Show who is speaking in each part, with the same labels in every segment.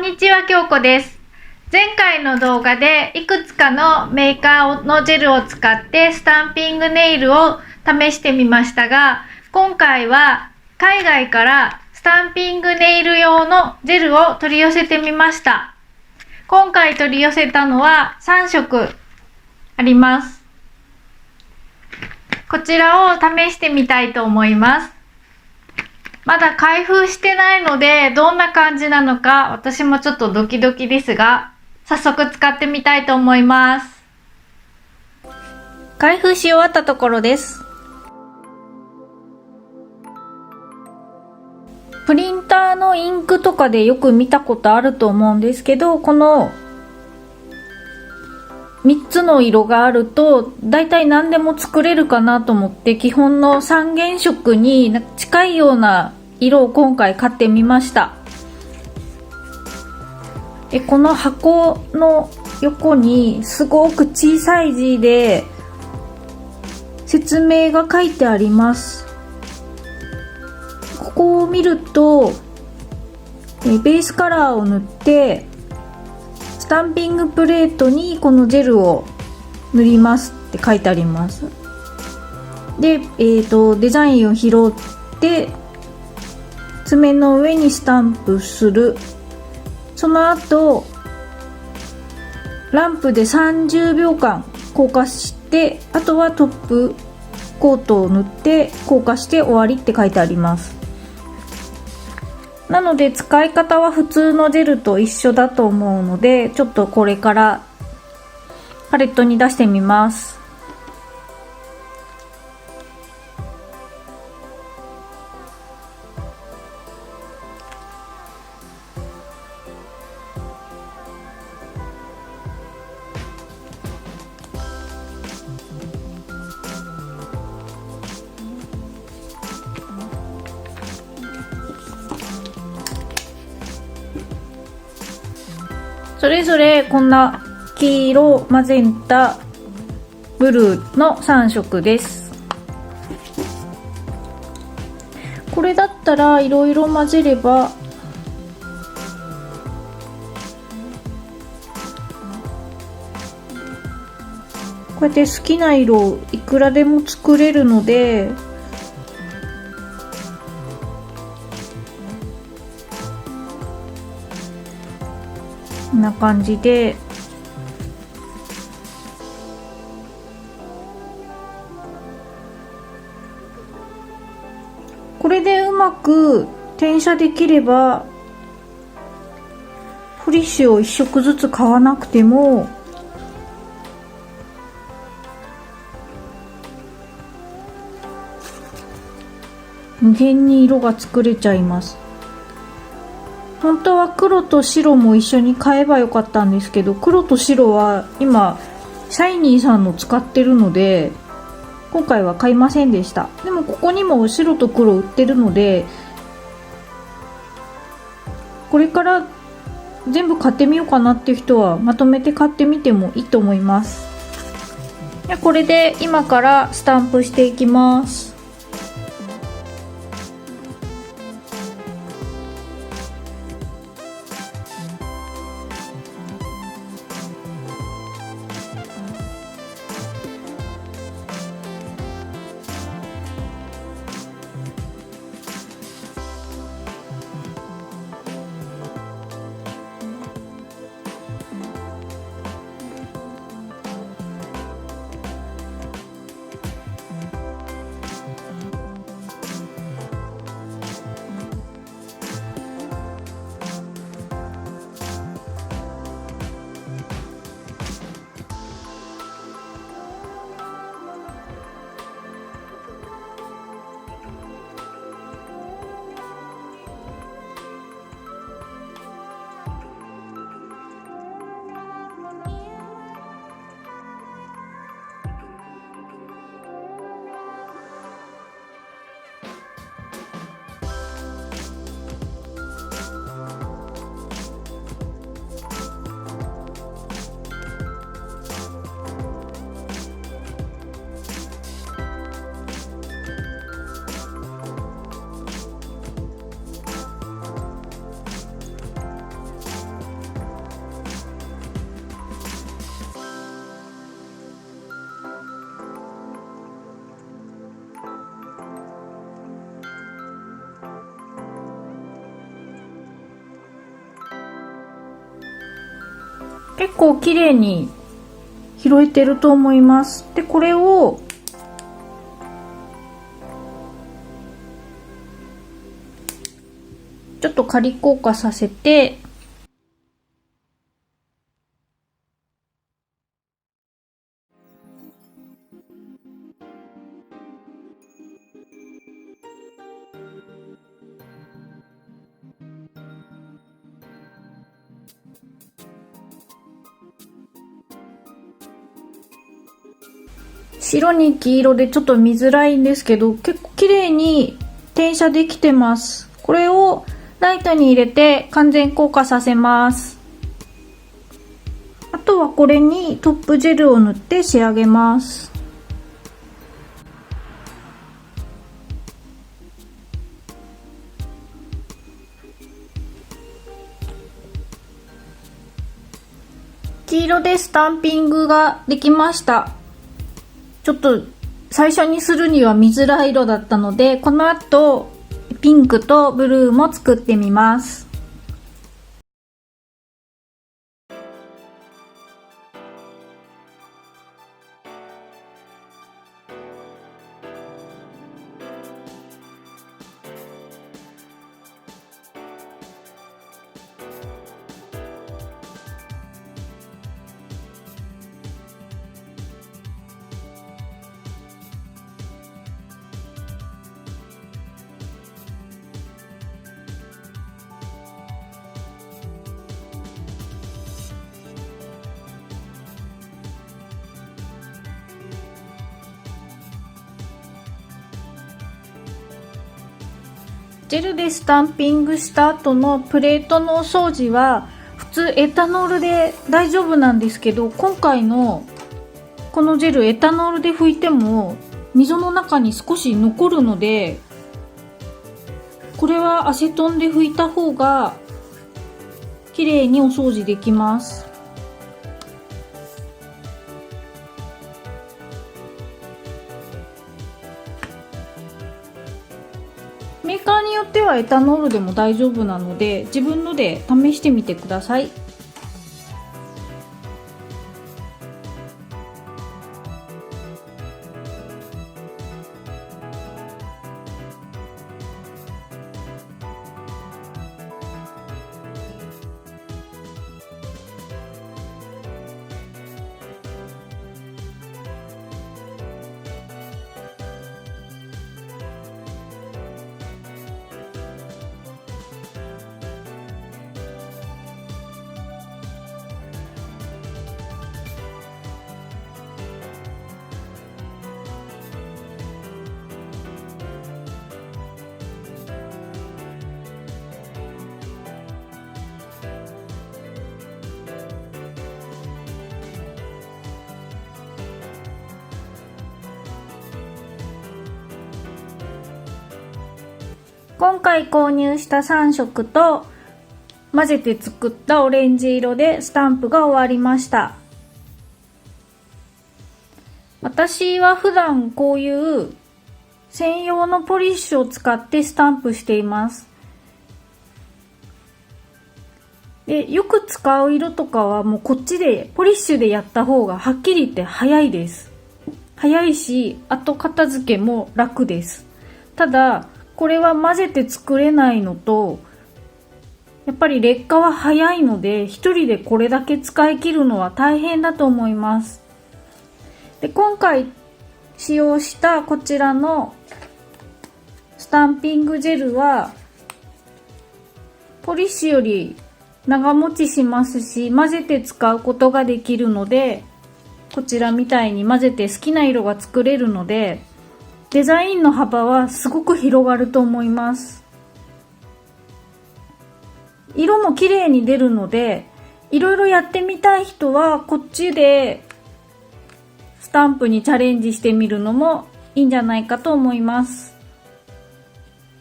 Speaker 1: んにちは、京子です。前回の動画でいくつかのメーカーのジェルを使ってスタンピングネイルを試してみましたが、今回は海外からスタンピングネイル用のジェルを取り寄せてみました。今回取り寄せたのは3色あります。こちらを試してみたいと思います。まだ開封してないのでどんな感じなのか私もちょっとドキドキですが、早速使ってみたいと思います。開封し終わったところです。プリンターのインクとかでよく見たことあると思うんですけど、この3つの色があるとだいたい何でも作れるかなと思って基本の3原色に近いような色を今回買ってみました。この箱の横にすごく小さい字で説明が書いてあります。ここを見るとベースカラーを塗ってスタンピングプレートにこのジェルを塗りますって書いてあります。で、デザインを拾って爪の上にスタンプする。その後ランプで30秒間硬化して、あとはトップコートを塗って硬化して終わりって書いてあります。なので使い方は普通のジェルと一緒だと思うので、ちょっとこれからパレットに出してみます。それぞれこんな黄色、マゼンタ、ブルーの3色です。これだったらいろいろ混ぜればこうやって好きな色をいくらでも作れるので、こんな感じでこれでうまく転写できればポリッシュを1色ずつ買わなくても無限に色が作れちゃいます。本当は黒と白も一緒に買えばよかったんですけど、黒と白は今シャイニーさんの使ってるので今回は買いませんでした。でもここにも白と黒売ってるので、これから全部買ってみようかなっていう人はまとめて買ってみてもいいと思います。これで今からスタンプしていきます。結構綺麗に拾えてると思います。で、これをちょっと仮硬化させて、白に黄色でちょっと見づらいんですけど、結構綺麗に転写できてます。これをライトに入れて完全硬化させます。あとはこれにトップジェルを塗って仕上げます。黄色でスタンピングができました。ちょっと最初にするには見づらい色だったので、この後ピンクとブルーも作ってみます。ジェルでスタンピングした後のプレートのお掃除は普通エタノールで大丈夫なんですけど、今回のこのジェルエタノールで拭いても溝の中に少し残るので、これはアセトンで拭いた方が綺麗にお掃除できます。メーカーによってはエタノールでも大丈夫なので、自分ので試してみてください。今回購入した3色と混ぜて作ったオレンジ色でスタンプが終わりました。私は普段こういう専用のポリッシュを使ってスタンプしています。で、よく使う色とかはもうこっちでポリッシュでやった方がはっきり言って早いです。早いし、後片付けも楽です。ただ、これは混ぜて作れないのと、やっぱり劣化は早いので、一人でこれだけ使い切るのは大変だと思います。で、今回使用したこちらのスタンピングジェルは、ポリッシュより長持ちしますし、混ぜて使うことができるので、こちらみたいに混ぜて好きな色が作れるので、デザインの幅はすごく広がると思います。色も綺麗に出るので、いろいろやってみたい人はこっちでスタンプにチャレンジしてみるのもいいんじゃないかと思います。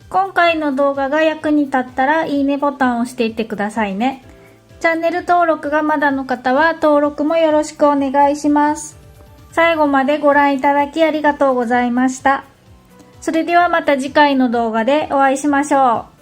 Speaker 1: 今回の動画が役に立ったらいいねボタンを押していってくださいね。チャンネル登録がまだの方は登録もよろしくお願いします。最後までご覧いただきありがとうございました。それではまた次回の動画でお会いしましょう。